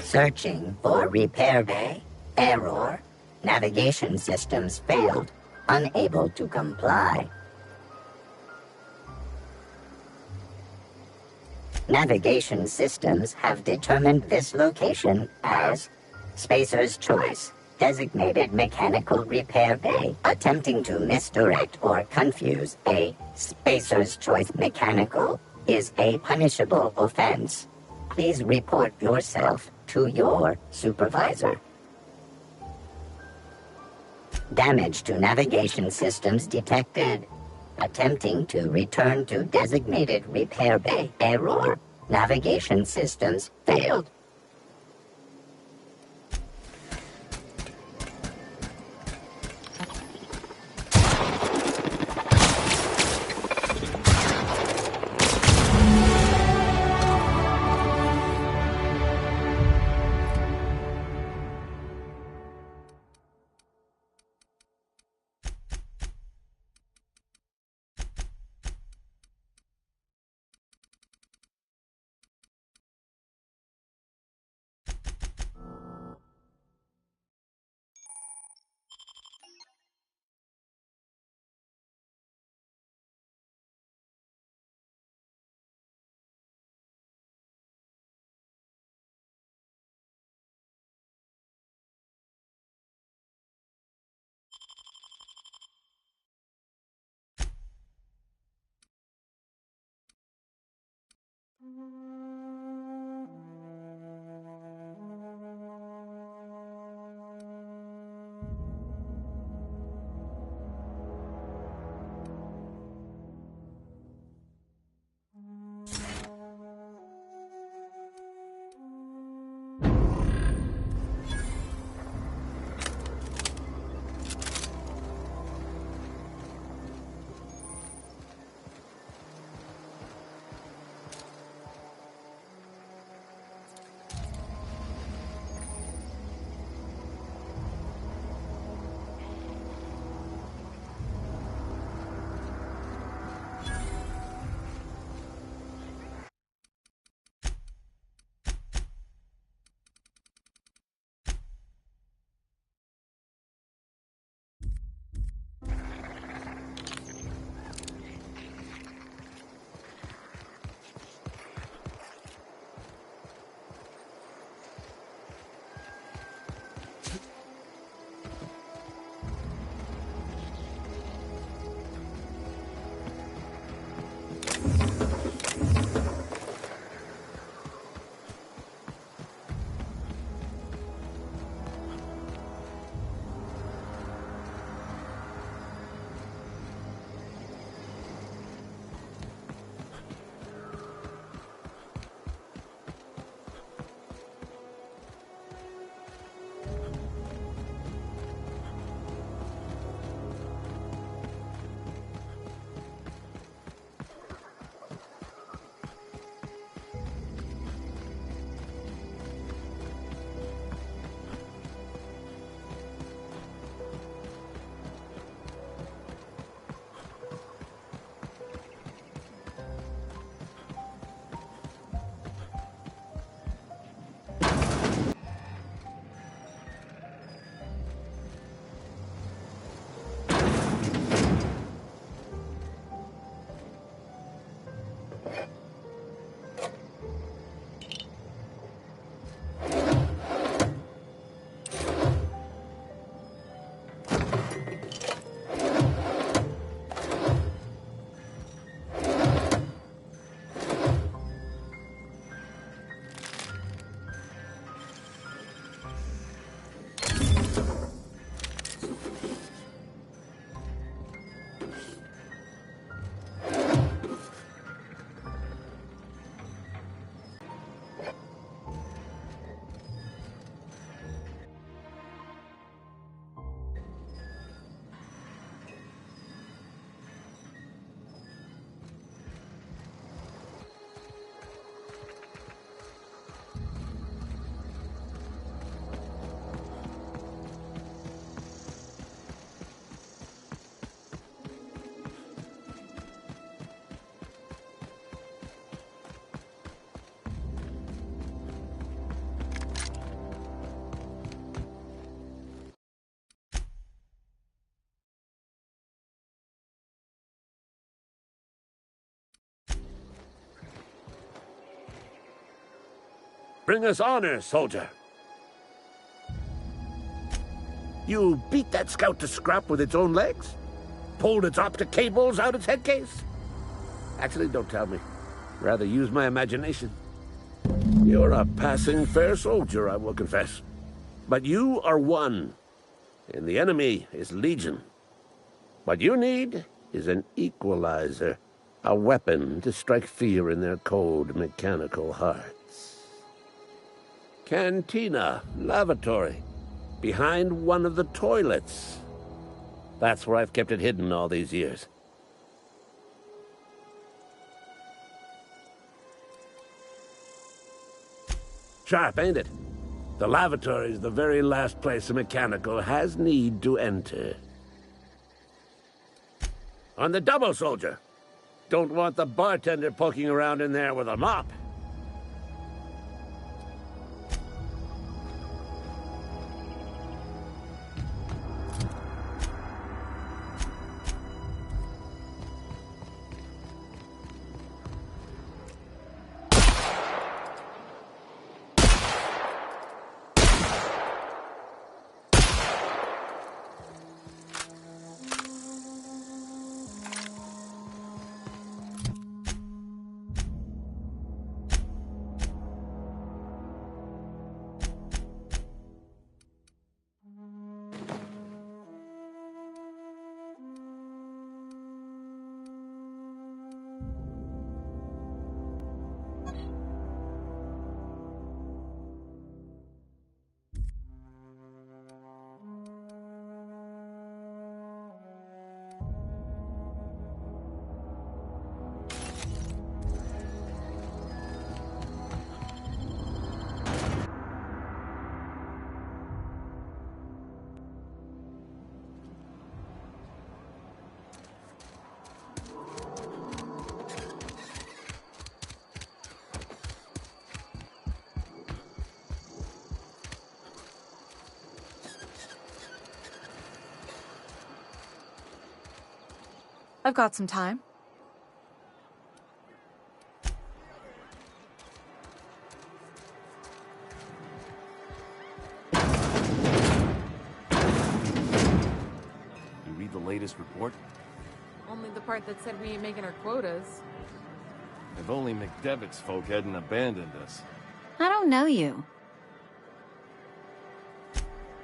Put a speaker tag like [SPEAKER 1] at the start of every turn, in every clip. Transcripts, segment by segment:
[SPEAKER 1] Searching for repair bay. Error. Navigation systems failed. Unable to comply. Navigation systems have determined this location as Spacer's Choice, designated mechanical repair bay. Attempting to misdirect or confuse a Spacer's Choice mechanical is a punishable offense. Please report yourself to your supervisor. Damage to navigation systems detected. Attempting to return to designated repair bay. Error. Navigation systems failed.
[SPEAKER 2] Bring us honor, soldier. You beat that scout to scrap with its own legs? Pulled its optic cables out its head case? Actually, don't tell me. Rather use my imagination. You're a passing fair soldier, I will confess. But you are one, and the enemy is legion. What you need is an equalizer, a weapon to strike fear in their cold, mechanical hearts. Cantina, lavatory, behind one of the toilets. That's where I've kept it hidden all these years. Sharp, ain't it? The lavatory is the very last place a mechanical has need to enter. On the double, soldier. Don't want the bartender poking around in there with a mop.
[SPEAKER 3] I've got some time.
[SPEAKER 4] You read the latest report?
[SPEAKER 3] Only the part that said we ain't making our quotas.
[SPEAKER 4] If only McDevitt's folk hadn't abandoned us.
[SPEAKER 5] I don't know you.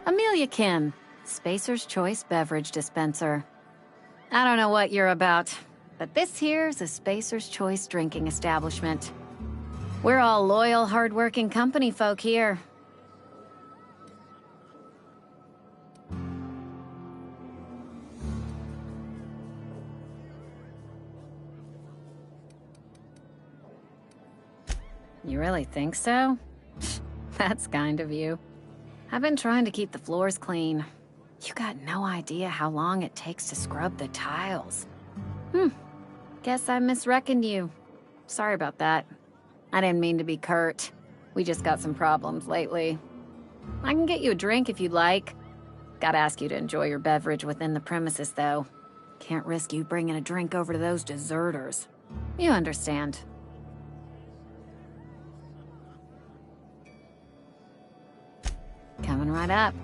[SPEAKER 5] Amelia Kim, Spacer's Choice Beverage Dispenser. I don't know what you're about, but this here's a Spacer's Choice drinking establishment. We're all loyal, hard-working company folk here. You really think so? That's kind of you. I've been trying to keep the floors clean. You got no idea how long it takes to scrub the tiles. Guess I misreckoned you. Sorry about that. I didn't mean to be curt. We just got some problems lately. I can get you a drink if you'd like. Gotta ask you to enjoy your beverage within the premises, though. Can't risk you bringing a drink over to those deserters. You understand. Coming right up.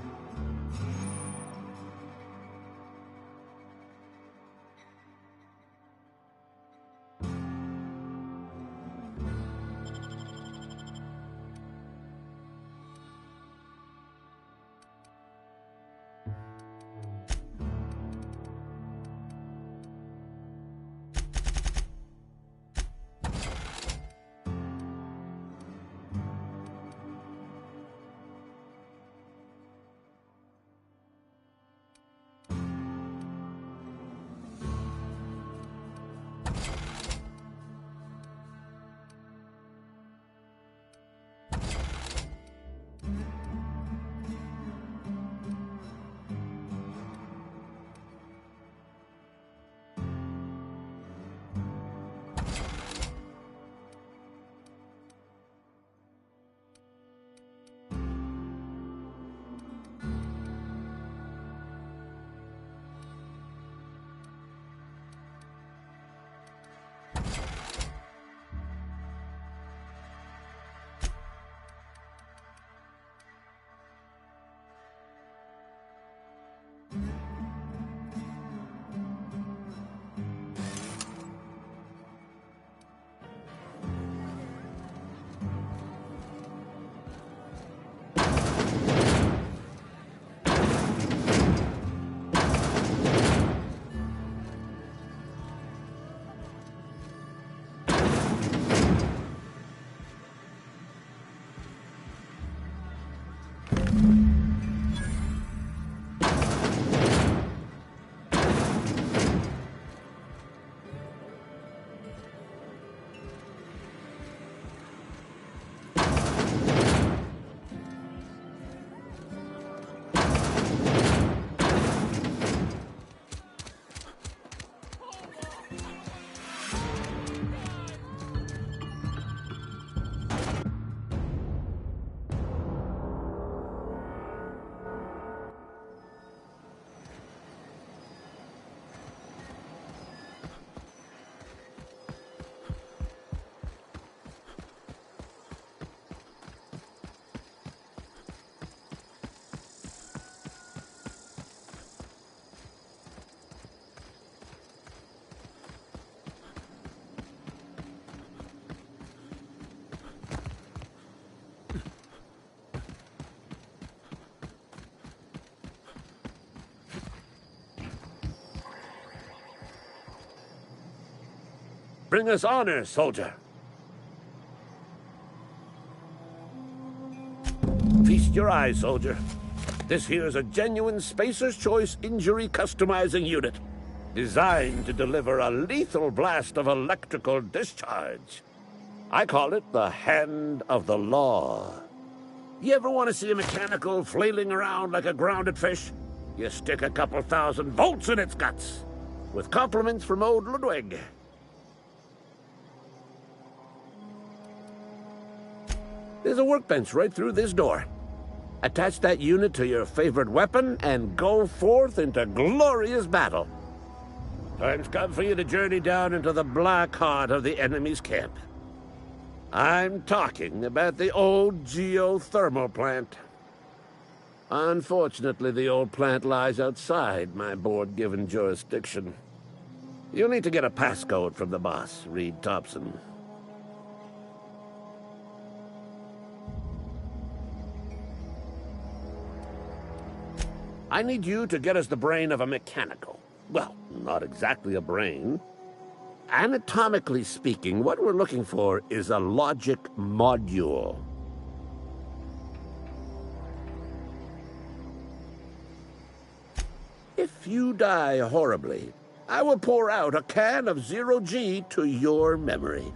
[SPEAKER 2] Bring us honor, soldier. Feast your eyes, soldier. This here's a genuine Spacer's Choice injury customizing unit, designed to deliver a lethal blast of electrical discharge. I call it the Hand of the Law. You ever want to see a mechanical flailing around like a grounded fish? You stick a couple thousand volts in its guts. With compliments from old Ludwig. There's a workbench right through this door. Attach that unit to your favorite weapon and go forth into glorious battle. Time's come for you to journey down into the black heart of the enemy's camp. I'm talking about the old geothermal plant. Unfortunately, the old plant lies outside my board-given jurisdiction. You'll need to get a passcode from the boss, Reed Thompson. I need you to get us the brain of a mechanical. Well, not exactly a brain. Anatomically speaking, what we're looking for is a logic module. If you die horribly, I will pour out a can of zero-G to your memory.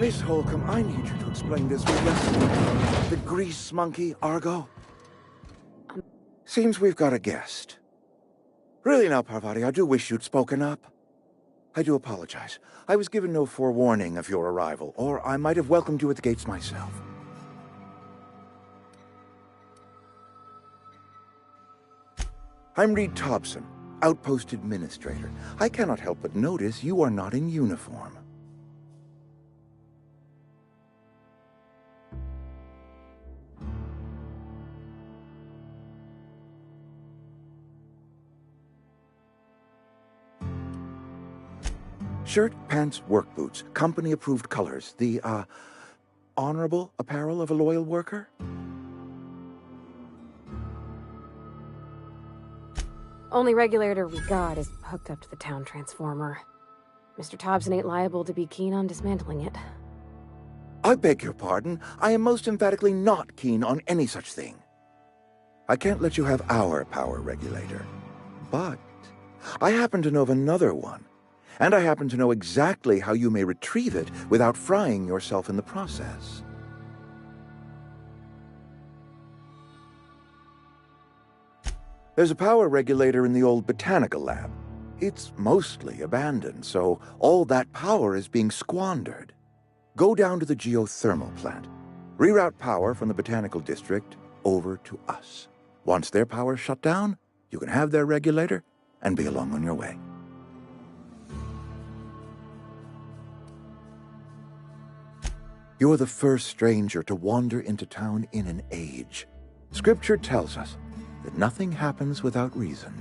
[SPEAKER 6] Miss Holcomb, I need you to explain this, will you? The grease monkey, Argo? Seems we've got a guest. Really now, Parvati, I do wish you'd spoken up. I do apologize. I was given no forewarning of your arrival, or I might have welcomed you at the gates myself. I'm Reed Thompson, Outpost Administrator. I cannot help but notice you are not in uniform. Shirt, pants, work boots, company-approved colors. The, honorable apparel of a loyal worker?
[SPEAKER 7] Only regulator we got is hooked up to the town transformer. Mr. Thompson ain't liable to be keen on dismantling it.
[SPEAKER 6] I beg your pardon. I am most emphatically not keen on any such thing. I can't let you have our power regulator. But I happen to know of another one. And I happen to know exactly how you may retrieve it without frying yourself in the process. There's a power regulator in the old botanical lab. It's mostly abandoned, so all that power is being squandered. Go down to the geothermal plant. Reroute power from the botanical district over to us. Once their power's shut down, you can have their regulator and be along on your way. You're the first stranger to wander into town in an age. Scripture tells us that nothing happens without reason.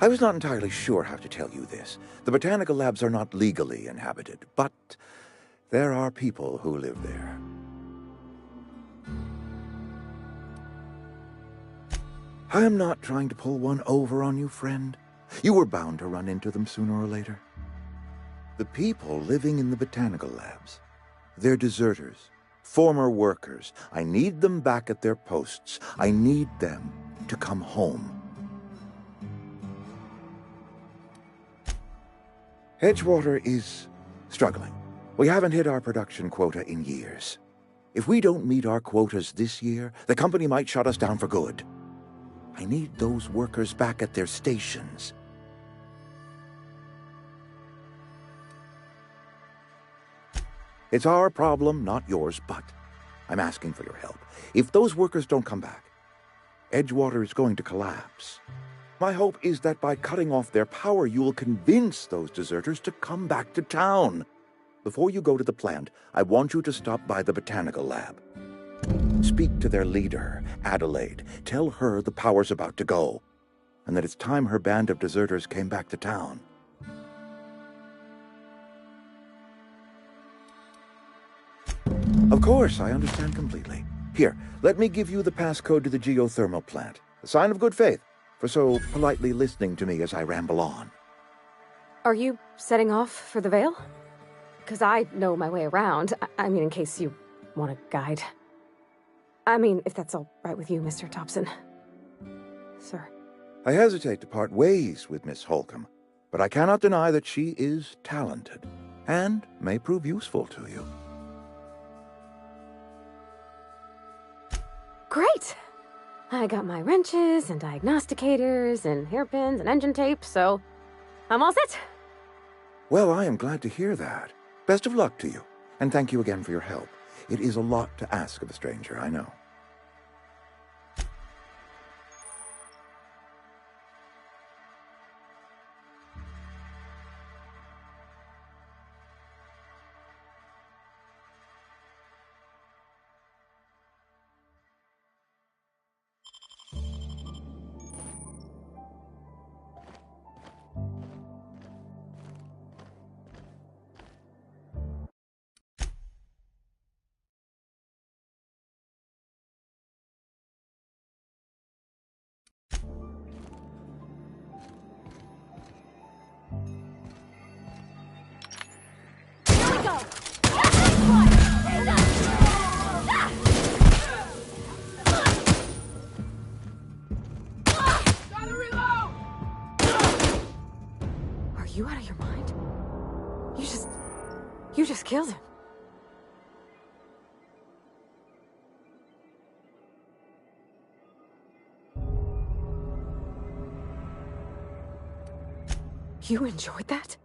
[SPEAKER 6] I was not entirely sure how to tell you this. The botanical labs are not legally inhabited, but there are people who live there. I am not trying to pull one over on you, friend. You were bound to run into them sooner or later. The people living in the botanical labs, they're deserters, former workers. I need them back at their posts. I need them to come home. Edgewater is struggling. We haven't hit our production quota in years. If we don't meet our quotas this year, the company might shut us down for good. I need those workers back at their stations. It's our problem, not yours, but I'm asking for your help. If those workers don't come back, Edgewater is going to collapse. My hope is that by cutting off their power, you will convince those deserters to come back to town. Before you go to the plant, I want you to stop by the botanical lab. Speak to their leader, Adelaide. Tell her the power's about to go, and that it's time her band of deserters came back to town. Of course, I understand completely. Here, let me give you the passcode to the geothermal plant. A sign of good faith, for so politely listening to me as I ramble on.
[SPEAKER 7] Are you setting off for the Vale? Because I know my way around. I mean, in case you want a guide. I mean, if that's all right with you, Mr. Thompson. Sir.
[SPEAKER 6] I hesitate to part ways with Miss Holcomb, but I cannot deny that she is talented, and may prove useful to you.
[SPEAKER 7] Great! I got my wrenches and diagnosticators and hairpins and engine tape, so I'm all set.
[SPEAKER 6] Well, I am glad to hear that. Best of luck to you, and thank you again for your help. It is a lot to ask of a stranger, I know.
[SPEAKER 7] Are you out of your mind? mind? You just killed him. You enjoyed that?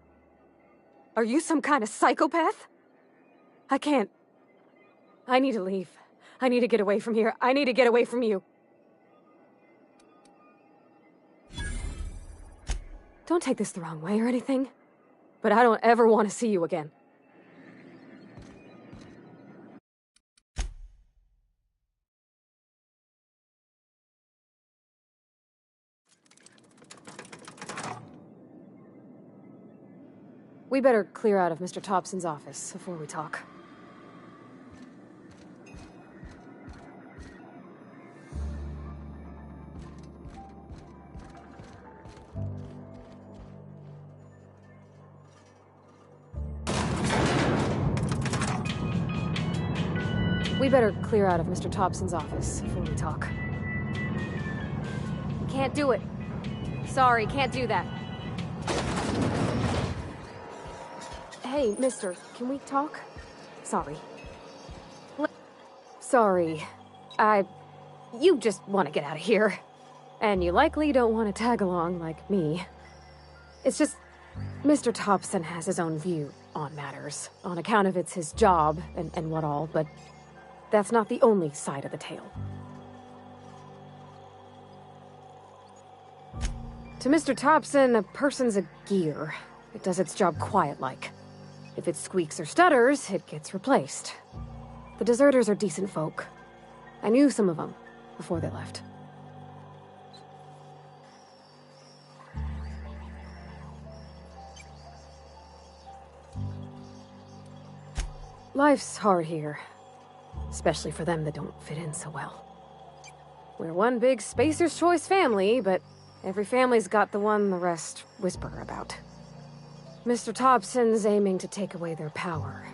[SPEAKER 7] Are you some kind of psychopath? I can't. I need to leave. I need to get away from here. I need to get away from you. Don't take this the wrong way or anything, but I don't ever want to see you again. We better clear out of Mr. Thompson's office before we talk. We better clear out of Mr. Thompson's office before we talk. Can't do it. Sorry, can't do that. Hey, mister, can we talk? Sorry. Sorry. You just want to get out of here. And you likely don't want to tag along like me. It's just, Mr. Thompson has his own view on matters, on account of it's his job and what all, but that's not the only side of the tale. To Mr. Thompson, a person's a gear. It does its job quiet-like. If it squeaks or stutters, it gets replaced. The deserters are decent folk. I knew some of them before they left. Life's hard here, especially for them that don't fit in so well. We're one big Spacer's Choice family, but every family's got the one the rest whisper about. Mr. Thompson's aiming to take away their power.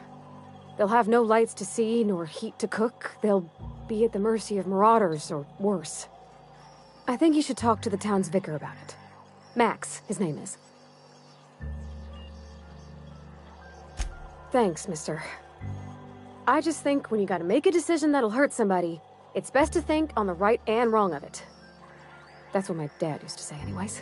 [SPEAKER 7] They'll have no lights to see, nor heat to cook. They'll be at the mercy of marauders, or worse. I think you should talk to the town's vicar about it. Max, his name is. Thanks, mister. I just think when you gotta make a decision that'll hurt somebody, it's best to think on the right and wrong of it. That's what my dad used to say anyways.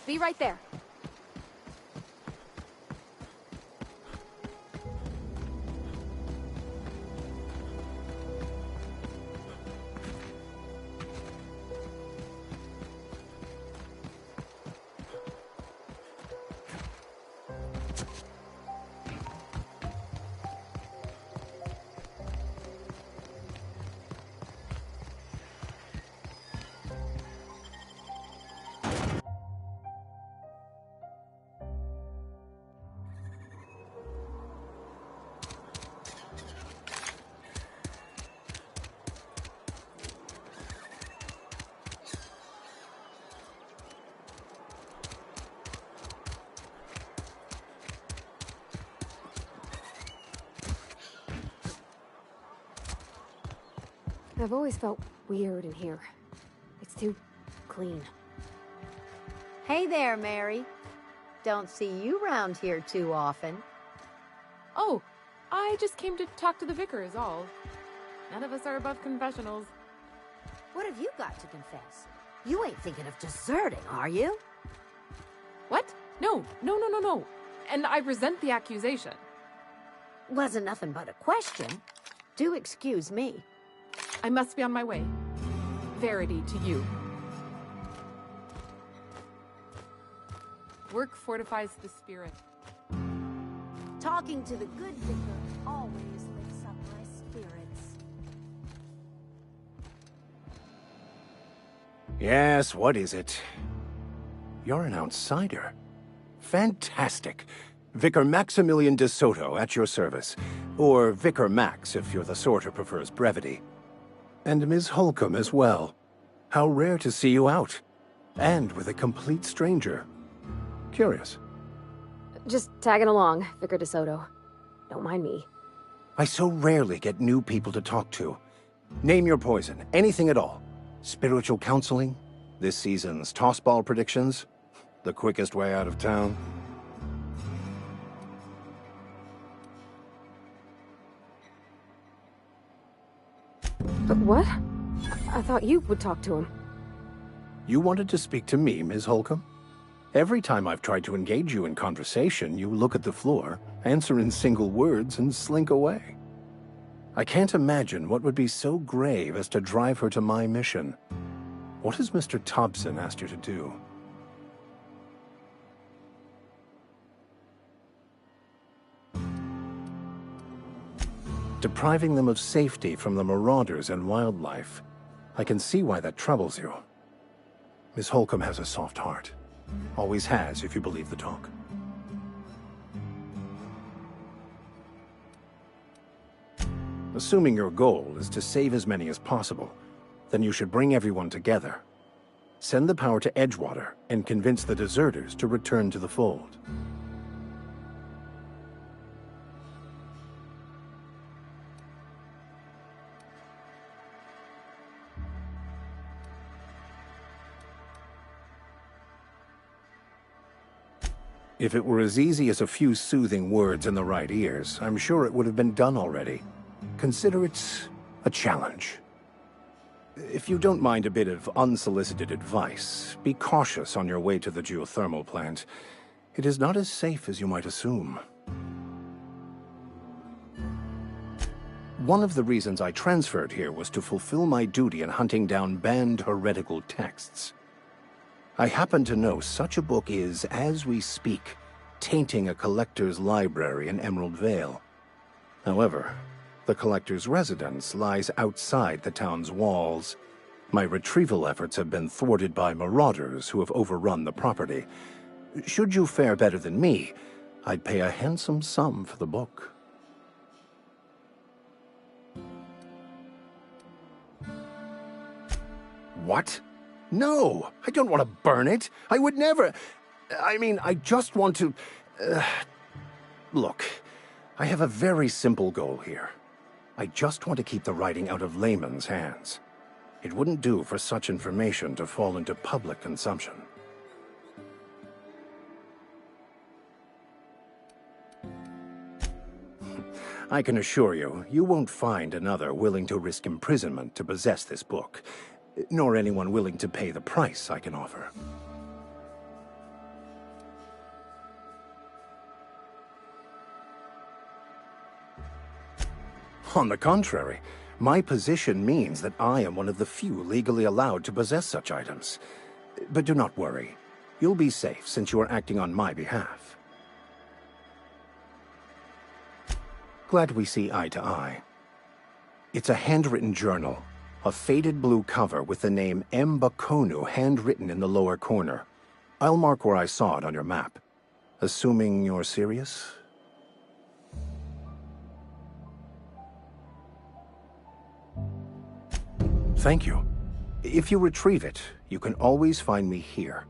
[SPEAKER 7] Be right there. I've always felt weird in here. It's too clean.
[SPEAKER 8] Hey there, Mary. Don't see you round here too often.
[SPEAKER 3] Oh, I just came to talk to the vicar is all. None of us are above confessionals.
[SPEAKER 8] What have you got to confess? You ain't thinking of deserting, are you?
[SPEAKER 3] What? No. And I resent the accusation.
[SPEAKER 8] Wasn't nothing but a question. Do excuse me.
[SPEAKER 3] I must be on my way. Verity to you. Work fortifies the spirit.
[SPEAKER 8] Talking to the good vicar always lifts up my spirits.
[SPEAKER 9] Yes, what is it? You're an outsider. Fantastic. Vicar Maximilian de Soto at your service. Or Vicar Max if you're the sort who prefers brevity. And Ms. Holcomb as well. How rare to see you out. And with a complete stranger. Curious.
[SPEAKER 7] Just tagging along, Vicar DeSoto. Don't mind me.
[SPEAKER 9] I so rarely get new people to talk to. Name your poison, anything at all. Spiritual counseling? This season's tossball predictions? The quickest way out of town?
[SPEAKER 7] But what? I thought you would talk to him.
[SPEAKER 9] You wanted to speak to me, Ms. Holcomb? Every time I've tried to engage you in conversation, you look at the floor, answer in single words, and slink away. I can't imagine what would be so grave as to drive her to my mission. What has Mr. Thompson asked you to do? Depriving them of safety from the marauders and wildlife. I can see why that troubles you. Miss Holcomb has a soft heart. Always has, if you believe the talk. Assuming your goal is to save as many as possible, then you should bring everyone together. Send the power to Edgewater and convince the deserters to return to the fold. If it were as easy as a few soothing words in the right ears, I'm sure it would have been done already. Consider it a challenge. If you don't mind a bit of unsolicited advice, be cautious on your way to the geothermal plant. It is not as safe as you might assume. One of the reasons I transferred here was to fulfill my duty in hunting down banned heretical texts. I happen to know such a book is, as we speak, tainting a collector's library in Emerald Vale. However, the collector's residence lies outside the town's walls. My retrieval efforts have been thwarted by marauders who have overrun the property. Should you fare better than me, I'd pay a handsome sum for the book. What? No, I don't want to burn it. I would never. I mean, I just want to... Look, I have a very simple goal here. I just want to keep the writing out of laymen's hands. It wouldn't do for such information to fall into public consumption. I can assure you, you won't find another willing to risk imprisonment to possess this book. Nor anyone willing to pay the price I can offer. On the contrary, my position means that I am one of the few legally allowed to possess such items. But do not worry. You'll be safe since you are acting on my behalf. Glad we see eye to eye. It's a handwritten journal, a faded blue cover with the name M. Bakonu handwritten in the lower corner. I'll mark where I saw it on your map. Assuming you're serious? Thank you. If you retrieve it, you can always find me here.